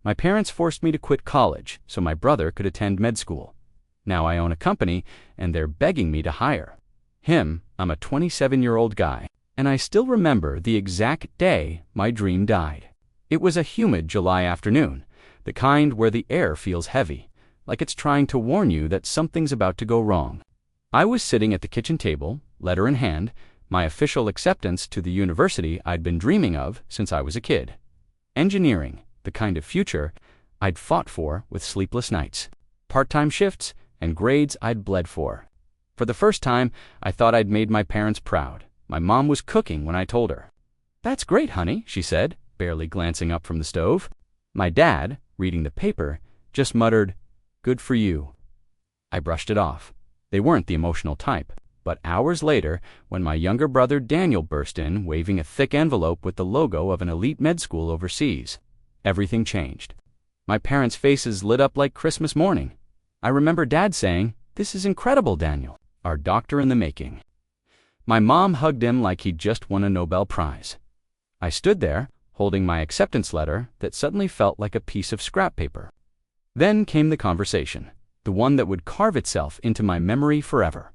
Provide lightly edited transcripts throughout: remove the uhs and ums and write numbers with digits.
My parents forced me to quit college so my brother could attend med school. Now I own a company, and they're begging me to hire him. I'm a 27-year-old guy, and I still remember the exact day my dream died. It was a humid July afternoon, the kind where the air feels heavy, like it's trying to warn you that something's about to go wrong. I was sitting at the kitchen table, letter in hand, my official acceptance to the university I'd been dreaming of since I was a kid. Engineering, the kind of future I'd fought for with sleepless nights, part-time shifts, and grades I'd bled for. For the first time, I thought I'd made my parents proud. My mom was cooking when I told her. "That's great, honey," she said, barely glancing up from the stove. My dad, reading the paper, just muttered, "Good for you." I brushed it off. They weren't the emotional type. But hours later, when my younger brother Daniel burst in, waving a thick envelope with the logo of an elite med school overseas, everything changed. My parents' faces lit up like Christmas morning. I remember Dad saying, "This is incredible, Daniel. Our doctor in the making." My mom hugged him like he'd just won a Nobel Prize. I stood there, holding my acceptance letter that suddenly felt like a piece of scrap paper. Then came the conversation, the one that would carve itself into my memory forever.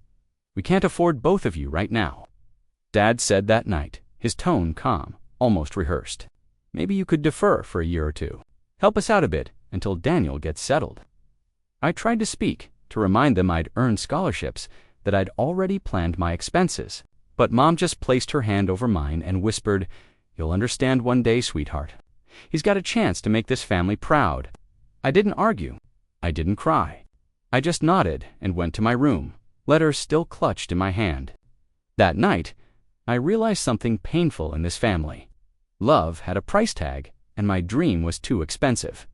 "We can't afford both of you right now," Dad said that night, his tone calm, almost rehearsed. "Maybe you could defer for a year or two. Help us out a bit until Daniel gets settled." I tried to speak, to remind them I'd earned scholarships, that I'd already planned my expenses. But Mom just placed her hand over mine and whispered, "You'll understand one day, sweetheart. He's got a chance to make this family proud." I didn't argue. I didn't cry. I just nodded and went to my room, letter still clutched in my hand. That night, I realized something painful in this family. Love had a price tag, and my dream was too expensive.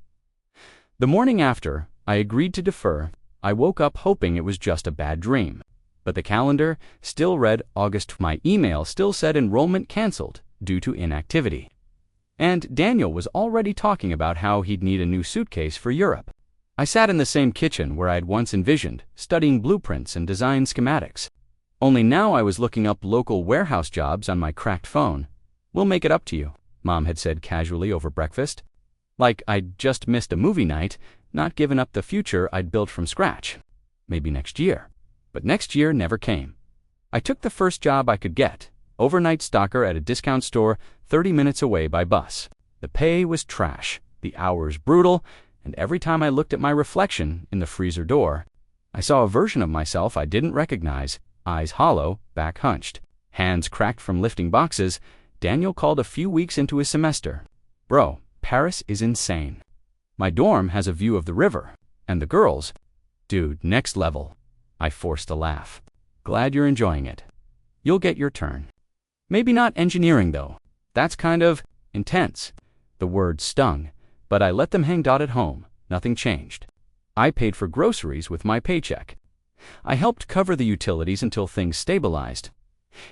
The morning after I agreed to defer, I woke up hoping it was just a bad dream. But the calendar still read August. My email still said enrollment canceled due to inactivity. And Daniel was already talking about how he'd need a new suitcase for Europe. I sat in the same kitchen where I'd once envisioned, studying blueprints and design schematics. Only now I was looking up local warehouse jobs on my cracked phone. "We'll make it up to you," Mom had said casually over breakfast. Like I'd just missed a movie night, not given up the future I'd built from scratch. Maybe next year. But next year never came. I took the first job I could get, overnight stocker at a discount store 30 minutes away by bus. The pay was trash, the hours brutal, and every time I looked at my reflection in the freezer door, I saw a version of myself I didn't recognize, eyes hollow, back hunched, hands cracked from lifting boxes. Daniel called a few weeks into his semester. "Bro, Paris is insane. My dorm has a view of the river, and the girls, dude, next level." I forced a laugh. "Glad you're enjoying it. You'll get your turn." Maybe not engineering, though. That's kind of intense. The word stung, but I let them hang. At home, nothing changed. I paid for groceries with my paycheck. I helped cover the utilities until things stabilized.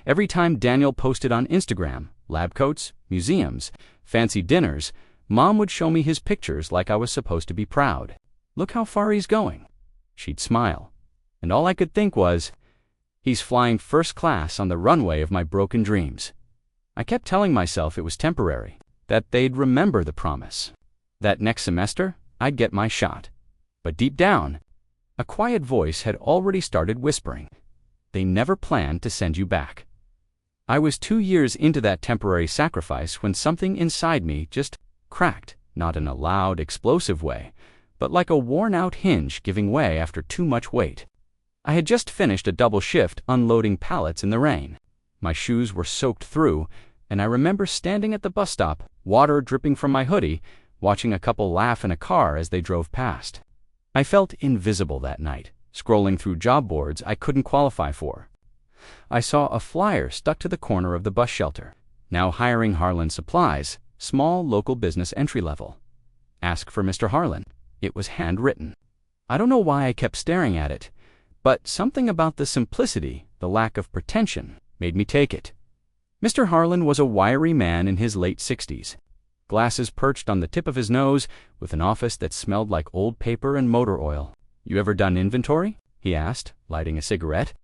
Every time Daniel posted on Instagram, lab coats, museums, fancy dinners, Mom would show me his pictures like I was supposed to be proud. "Look how far he's going." She'd smile. And all I could think was, he's flying first class on the runway of my broken dreams. I kept telling myself it was temporary, that they'd remember the promise, that next semester I'd get my shot. But deep down, a quiet voice had already started whispering, "They never planned to send you back." I was 2 years into that temporary sacrifice when something inside me just cracked, not in a loud, explosive way, but like a worn-out hinge giving way after too much weight. I had just finished a double shift unloading pallets in the rain. My shoes were soaked through, and I remember standing at the bus stop, water dripping from my hoodie, watching a couple laugh in a car as they drove past. I felt invisible that night, scrolling through job boards I couldn't qualify for. I saw a flyer stuck to the corner of the bus shelter. Now hiring Harlan Supplies, small local business entry level. Ask for Mr. Harlan. It was handwritten. I don't know why I kept staring at it, but something about the simplicity, the lack of pretension, made me take it. Mr. Harlan was a wiry man in his late 60s, glasses perched on the tip of his nose, with an office that smelled like old paper and motor oil. "You ever done inventory?" he asked, lighting a cigarette.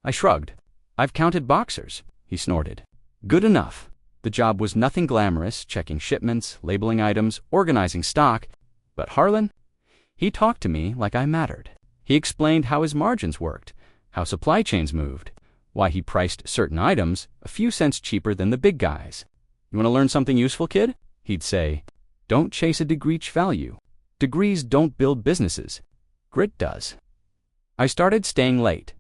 I shrugged. "I've counted boxers," he snorted. "Good enough." The job was nothing glamorous, checking shipments, labeling items, organizing stock. But Harlan? He talked to me like I mattered. He explained how his margins worked, how supply chains moved, why he priced certain items a few cents cheaper than the big guys. You want to learn something useful, kid? He'd say, don't chase a degree's value. Degrees don't build businesses. Grit does. I started staying late.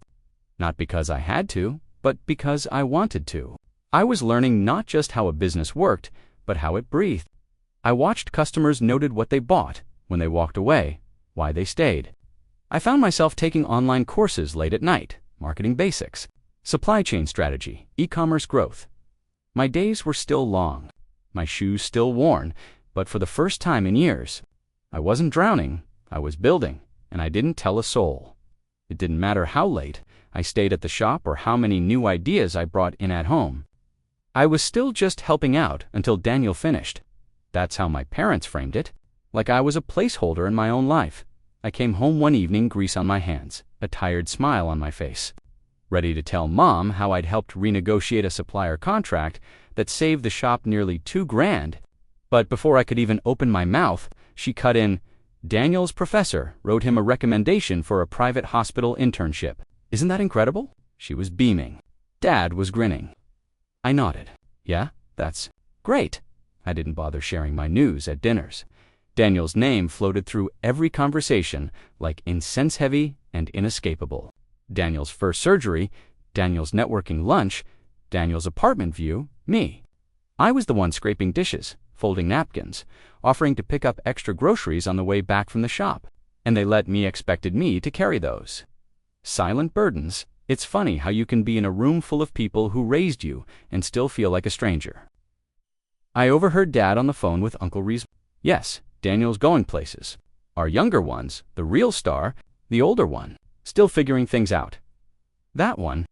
Not because I had to, but because I wanted to. I was learning not just how a business worked, but how it breathed. I watched customers noted what they bought, when they walked away, why they stayed. I found myself taking online courses late at night, marketing basics, supply chain strategy, e-commerce growth. My days were still long, my shoes still worn, but for the first time in years, I wasn't drowning, I was building, and I didn't tell a soul. It didn't matter how late I stayed at the shop or how many new ideas I brought in at home. I was still just helping out until Daniel finished. That's how my parents framed it, like I was a placeholder in my own life. I came home one evening, grease on my hands, a tired smile on my face, ready to tell Mom how I'd helped renegotiate a supplier contract that saved the shop nearly $2,000. But before I could even open my mouth, she cut in, Daniel's professor wrote him a recommendation for a private hospital internship. Isn't that incredible? She was beaming. Dad was grinning. I nodded. Yeah, that's great. I didn't bother sharing my news at dinners. Daniel's name floated through every conversation like incense-heavy and inescapable. Daniel's first surgery, Daniel's networking lunch, Daniel's apartment view, me. I was the one scraping dishes, folding napkins, offering to pick up extra groceries on the way back from the shop, and they expected me to carry those. Silent burdens. It's funny how you can be in a room full of people who raised you and still feel like a stranger. I overheard Dad on the phone with Uncle Reese. Yes, Daniel's going places. Our younger ones, the real star, the older one, still figuring things out. That one,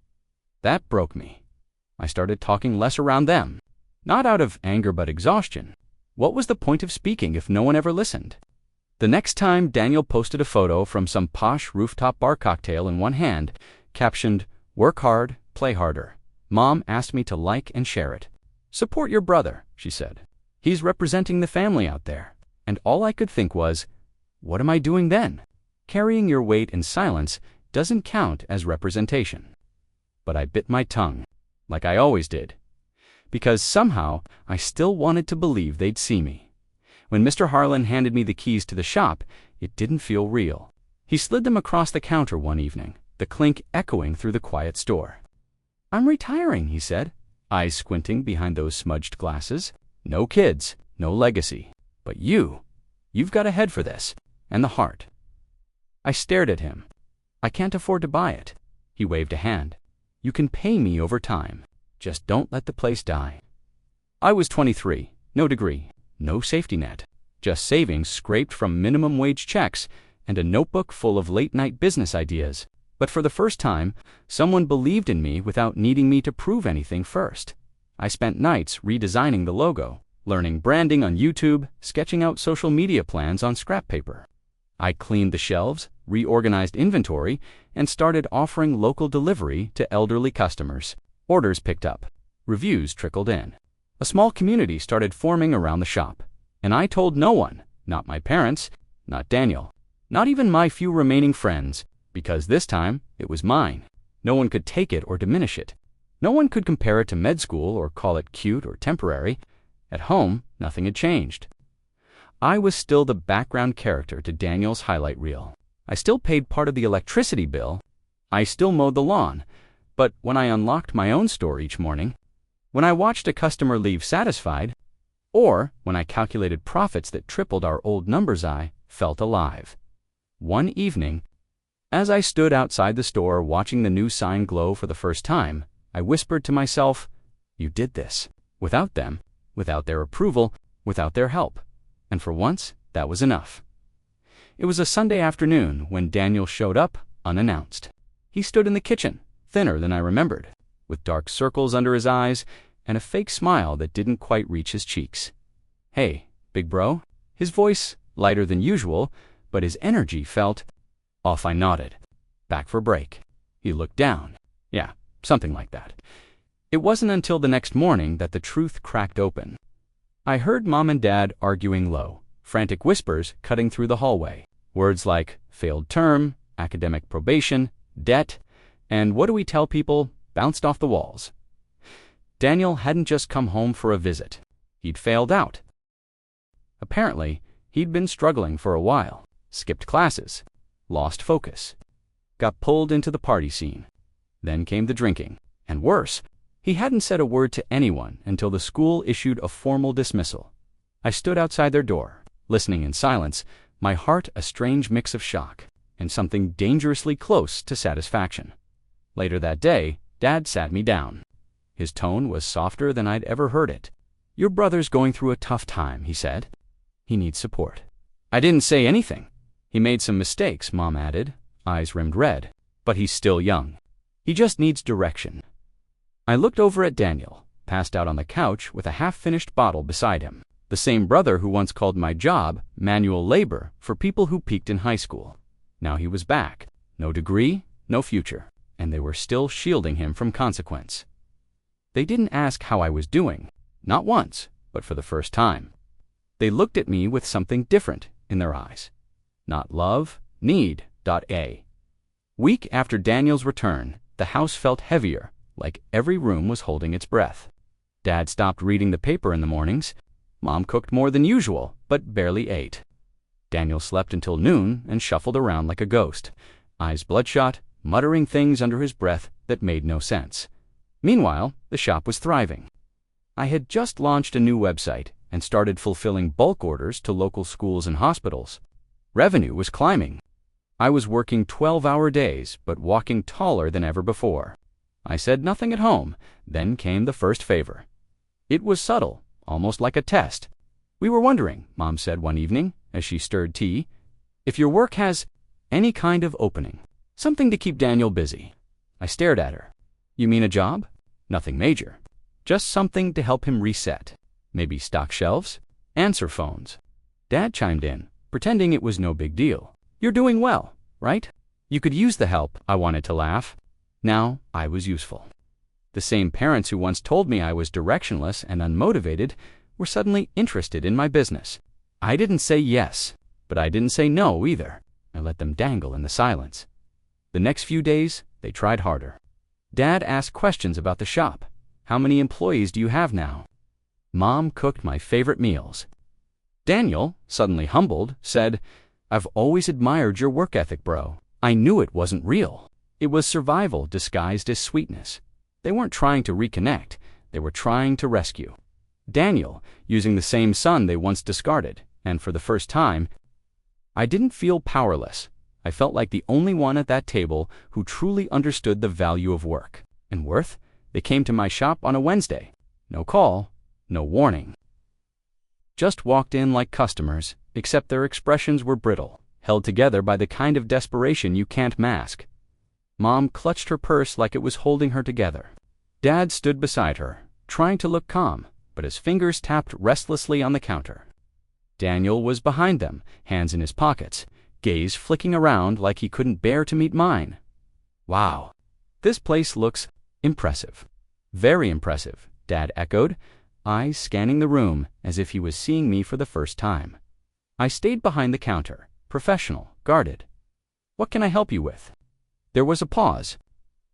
that broke me. I started talking less around them. Not out of anger but exhaustion. What was the point of speaking if no one ever listened? The next time Daniel posted a photo from some posh rooftop bar cocktail in one hand, captioned, "Work hard, play harder," Mom asked me to like and share it. Support your brother, she said. He's representing the family out there. And all I could think was, what am I doing then? Carrying your weight in silence doesn't count as representation. But I bit my tongue, like I always did, because somehow I still wanted to believe they'd see me. When Mr. Harlan handed me the keys to the shop, it didn't feel real. He slid them across the counter one evening, the clink echoing through the quiet store. I'm retiring, he said, eyes squinting behind those smudged glasses. No kids, no legacy. But you've got a head for this, and the heart. I stared at him. I can't afford to buy it. He waved a hand. You can pay me over time. Just don't let the place die. I was 23, no degree, no safety net, just savings scraped from minimum wage checks and a notebook full of late-night business ideas. But for the first time, someone believed in me without needing me to prove anything first. I spent nights redesigning the logo, learning branding on YouTube, sketching out social media plans on scrap paper. I cleaned the shelves, reorganized inventory, and started offering local delivery to elderly customers. Orders picked up. Reviews trickled in. A small community started forming around the shop. And I told no one, not my parents, not Daniel, not even my few remaining friends, because this time it was mine. No one could take it or diminish it. No one could compare it to med school or call it cute or temporary. At home, nothing had changed. I was still the background character to Daniel's highlight reel. I still paid part of the electricity bill. I still mowed the lawn. But when I unlocked my own store each morning, when I watched a customer leave satisfied, or when I calculated profits that tripled our old numbers, I felt alive. One evening, as I stood outside the store watching the new sign glow for the first time, I whispered to myself, you did this. Without them, without their approval, without their help. And for once, that was enough. It was a Sunday afternoon when Daniel showed up, unannounced. He stood in the kitchen, thinner than I remembered, with dark circles under his eyes and a fake smile that didn't quite reach his cheeks. Hey, big bro. His voice, lighter than usual, but his energy felt off. I nodded. Back for break. He looked down. Yeah, something like that. It wasn't until the next morning that the truth cracked open. I heard Mom and Dad arguing low, frantic whispers cutting through the hallway. Words like failed term, academic probation, debt, and what do we tell people bounced off the walls. Daniel hadn't just come home for a visit. He'd failed out. Apparently, he'd been struggling for a while, skipped classes, lost focus, got pulled into the party scene. Then came the drinking, and worse, he hadn't said a word to anyone until the school issued a formal dismissal. I stood outside their door, listening in silence, my heart a strange mix of shock and something dangerously close to satisfaction. Later that day, Dad sat me down. His tone was softer than I'd ever heard it. "Your brother's going through a tough time," he said. "He needs support." I didn't say anything. "He made some mistakes," Mom added, eyes rimmed red, "but he's still young. He just needs direction." I looked over at Daniel, passed out on the couch with a half-finished bottle beside him. The same brother who once called my job manual labor for people who peaked in high school. Now he was back. No degree, no future, and they were still shielding him from consequence. They didn't ask how I was doing, not once, but for the first time. They looked at me with something different in their eyes. Not love, need, .a. Week after Daniel's return, the house felt heavier, like every room was holding its breath. Dad stopped reading the paper in the mornings. Mom cooked more than usual, but barely ate. Daniel slept until noon and shuffled around like a ghost, eyes bloodshot, muttering things under his breath that made no sense. Meanwhile, the shop was thriving. I had just launched a new website and started fulfilling bulk orders to local schools and hospitals. Revenue was climbing. I was working 12-hour days, but walking taller than ever before. I said nothing at home. Then came the first favor. It was subtle, almost like a test. "We were wondering," Mom said one evening as she stirred tea, "if your work has any kind of opening, something to keep Daniel busy." I stared at her. "You mean a job?" "Nothing major. Just something to help him reset. Maybe stock shelves, answer phones." Dad chimed in, pretending it was no big deal. "You're doing well, right? You could use the help." I wanted to laugh. Now I was useful. The same parents who once told me I was directionless and unmotivated were suddenly interested in my business. I didn't say yes, but I didn't say no either. I let them dangle in the silence. The next few days, they tried harder. Dad asked questions about the shop. "How many employees do you have now?" Mom cooked my favorite meals. Daniel, suddenly humbled, said, "I've always admired your work ethic, bro. I knew it wasn't real. It was survival disguised as sweetness." They weren't trying to reconnect. They were trying to rescue. Daniel, using the same son they once discarded, and for the first time, I didn't feel powerless. I felt like the only one at that table who truly understood the value of work and worth. They came to my shop on a Wednesday. No call, no warning. Just walked in like customers, except their expressions were brittle, held together by the kind of desperation you can't mask. Mom clutched her purse like it was holding her together. Dad stood beside her, trying to look calm, but his fingers tapped restlessly on the counter. Daniel was behind them, hands in his pockets, gaze flicking around like he couldn't bear to meet mine. "Wow, this place looks impressive." "Very impressive," Dad echoed, eyes scanning the room as if he was seeing me for the first time. I stayed behind the counter, professional, guarded. "What can I help you with?" There was a pause.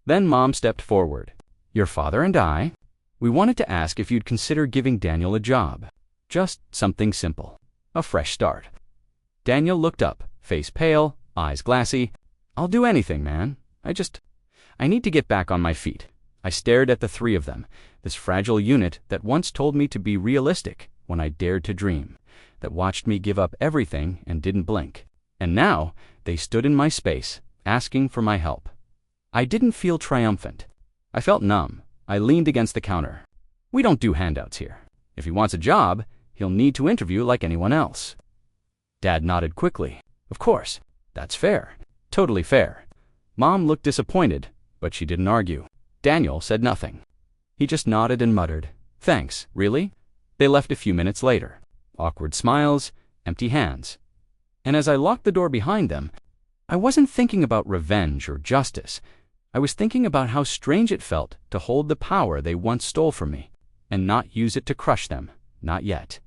Then Mom stepped forward. "Your father and I, we wanted to ask if you'd consider giving Daniel a job. Just something simple. A fresh start." Daniel looked up, face pale, eyes glassy. "I'll do anything, man. I need to get back on my feet." I stared at the three of them, this fragile unit that once told me to be realistic when I dared to dream, that watched me give up everything and didn't blink. And now they stood in my space, asking for my help. I didn't feel triumphant. I felt numb. I leaned against the counter. "We don't do handouts here. If he wants a job, he'll need to interview like anyone else." Dad nodded quickly. "Of course. That's fair. Totally fair." Mom looked disappointed, but she didn't argue. Daniel said nothing. He just nodded and muttered, "Thanks, really?" They left a few minutes later. Awkward smiles, empty hands. And as I locked the door behind them, I wasn't thinking about revenge or justice. I was thinking about how strange it felt to hold the power they once stole from me and not use it to crush them, not yet.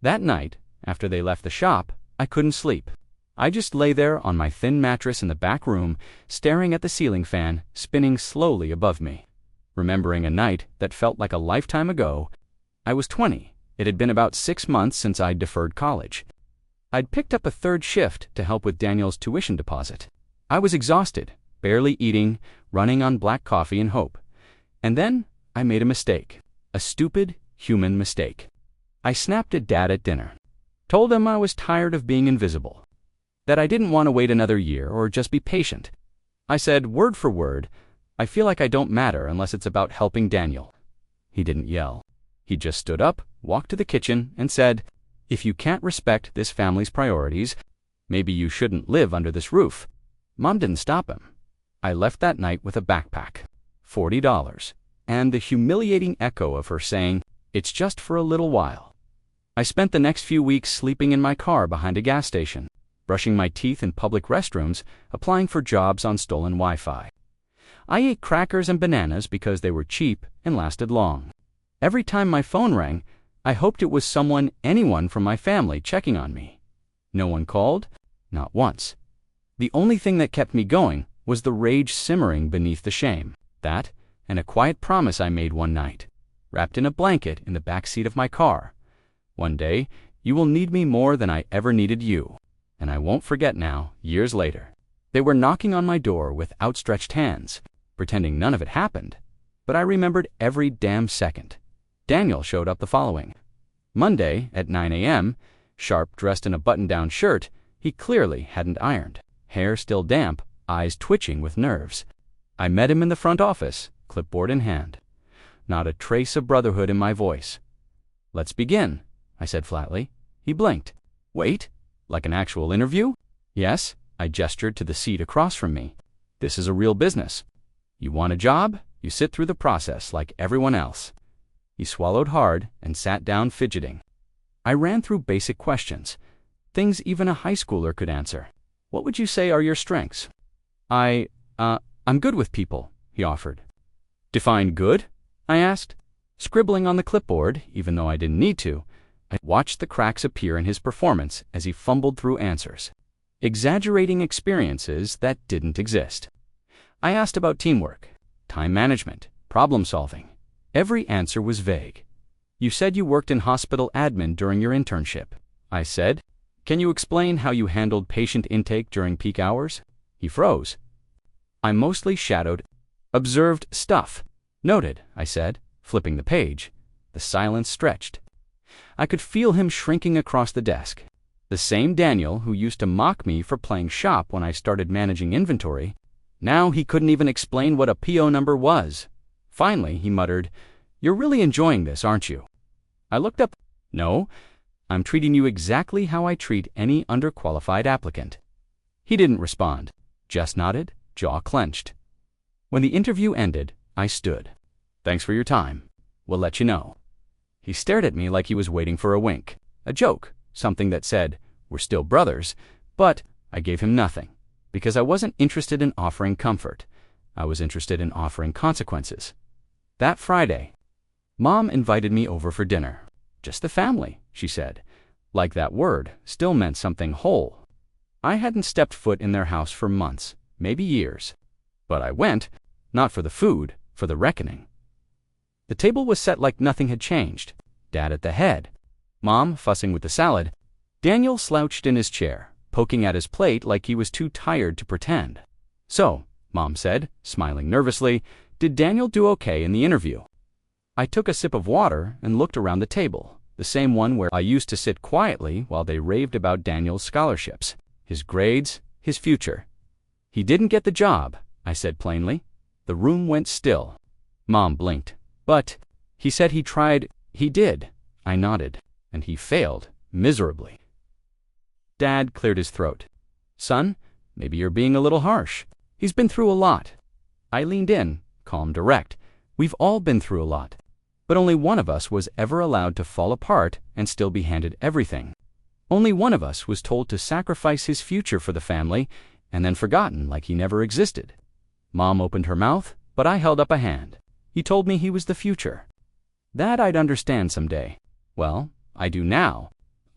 That night, After they left the shop, I couldn't sleep. I just lay there on my thin mattress in the back room, staring at the ceiling fan spinning slowly above me. Remembering a night that felt like a lifetime ago, I was 20. It had been about 6 months since I'd deferred college. I'd picked up a third shift to help with Daniel's tuition deposit. I was exhausted, barely eating, running on black coffee and hope. And then I made a mistake. A stupid, human mistake. I snapped at Dad at dinner. Told him I was tired of being invisible. That I didn't want to wait another year or just be patient. I said, word for word, I feel like I don't matter unless it's about helping Daniel. He didn't yell. He just stood up, walked to the kitchen, and said, if you can't respect this family's priorities, maybe you shouldn't live under this roof. Mom didn't stop him. I left that night with a backpack, $40, and the humiliating echo of her saying, it's just for a little while. I spent the next few weeks sleeping in my car behind a gas station, brushing my teeth in public restrooms, applying for jobs on stolen Wi-Fi. I ate crackers and bananas because they were cheap and lasted long. Every time my phone rang, I hoped it was anyone from my family checking on me. No one called, not once. The only thing that kept me going was the rage simmering beneath the shame. That, and a quiet promise I made one night, wrapped in a blanket in the back seat of my car. One day, you will need me more than I ever needed you. And I won't forget now, years later. They were knocking on my door with outstretched hands, pretending none of it happened. But I remembered every damn second. Daniel showed up the following Monday at 9 a.m., sharp dressed in a button-down shirt. He clearly hadn't ironed. Hair still damp, eyes twitching with nerves. I met him in the front office, clipboard in hand. Not a trace of brotherhood in my voice. Let's begin, I said flatly. He blinked. Wait? Like an actual interview? Yes, I gestured to the seat across from me. This is a real business. You want a job? You sit through the process like everyone else. He swallowed hard and sat down fidgeting. I ran through basic questions, things even a high schooler could answer. What would you say are your strengths? I'm good with people, he offered. Define good? I asked. Scribbling on the clipboard, even though I didn't need to, I watched the cracks appear in his performance as he fumbled through answers, exaggerating experiences that didn't exist. I asked about teamwork, time management, problem solving. Every answer was vague. You said you worked in hospital admin during your internship. I said, can you explain how you handled patient intake during peak hours? He froze. I mostly shadowed, observed stuff. Noted, I said, flipping the page. The silence stretched. I could feel him shrinking across the desk. The same Daniel who used to mock me for playing shop when I started managing inventory. Now he couldn't even explain what a PO number was. Finally, he muttered, you're really enjoying this, aren't you? I looked up. No, I'm treating you exactly how I treat any underqualified applicant. He didn't respond, just nodded, jaw clenched. When the interview ended, I stood. Thanks for your time. We'll let you know. He stared at me like he was waiting for a wink, a joke, something that said, we're still brothers, but I gave him nothing, because I wasn't interested in offering comfort. I was interested in offering consequences. That Friday, Mom invited me over for dinner. Just the family, she said, like that word still meant something whole. I hadn't stepped foot in their house for months, maybe years. But I went, not for the food, for the reckoning. The table was set like nothing had changed. Dad at the head, Mom fussing with the salad. Daniel slouched in his chair, poking at his plate like he was too tired to pretend. So, Mom said, smiling nervously, did Daniel do okay in the interview? I took a sip of water and looked around the table, the same one where I used to sit quietly while they raved about Daniel's scholarships, his grades, his future. He didn't get the job, I said plainly. The room went still. Mom blinked. But, he said he tried. He did. I nodded. And he failed, miserably. Dad cleared his throat. Son, maybe you're being a little harsh. He's been through a lot. I leaned in, calm, direct. We've all been through a lot. But only one of us was ever allowed to fall apart and still be handed everything. Only one of us was told to sacrifice his future for the family and then forgotten like he never existed. Mom opened her mouth, but I held up a hand. He told me he was the future. That I'd understand someday. Well, I do now.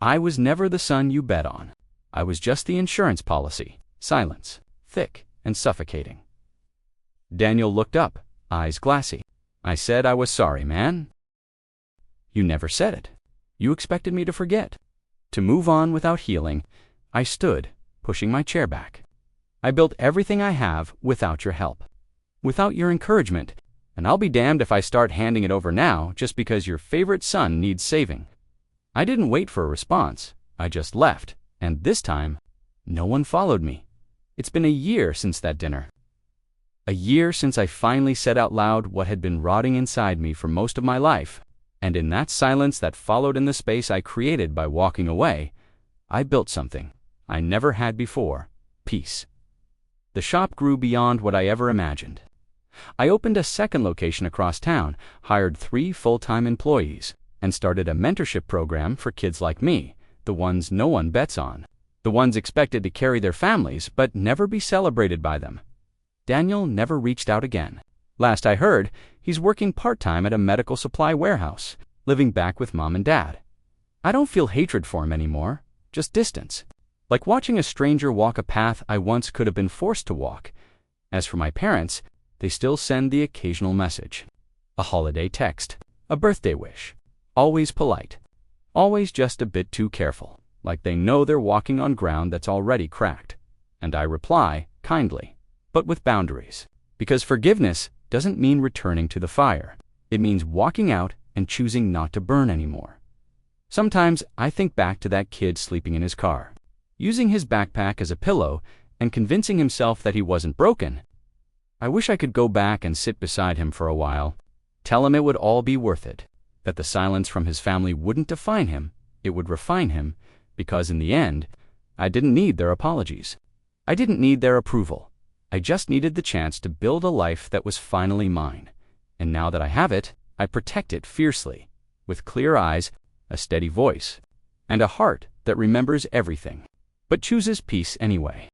I was never the son you bet on. I was just the insurance policy. Silence, thick and suffocating. Daniel looked up, eyes glassy. I said I was sorry, man. You never said it. You expected me to forget. To move on without healing. I stood, pushing my chair back. I built everything I have without your help. Without your encouragement. And I'll be damned if I start handing it over now just because your favorite son needs saving. I didn't wait for a response. I just left. And this time, no one followed me. It's been a year since that dinner. A year since I finally said out loud what had been rotting inside me for most of my life. And in that silence that followed in the space I created by walking away, I built something I never had before: peace. The shop grew beyond what I ever imagined. I opened a second location across town, hired 3 full-time employees, and started a mentorship program for kids like me, the ones no one bets on, the ones expected to carry their families but never be celebrated by them. Daniel never reached out again. Last I heard, he's working part-time at a medical supply warehouse, living back with Mom and Dad. I don't feel hatred for him anymore, just distance. Like watching a stranger walk a path I once could have been forced to walk. As for my parents, they still send the occasional message. A holiday text, a birthday wish. Always polite. Always just a bit too careful, like they know they're walking on ground that's already cracked. And I reply, kindly, but with boundaries. Because forgiveness doesn't mean returning to the fire. It means walking out and choosing not to burn anymore. Sometimes I think back to that kid sleeping in his car, using his backpack as a pillow and convincing himself that he wasn't broken. I wish I could go back and sit beside him for a while, tell him it would all be worth it, that the silence from his family wouldn't define him, it would refine him, because in the end, I didn't need their apologies. I didn't need their approval. I just needed the chance to build a life that was finally mine. And now that I have it, I protect it fiercely, with clear eyes, a steady voice, and a heart that remembers everything, but chooses peace anyway.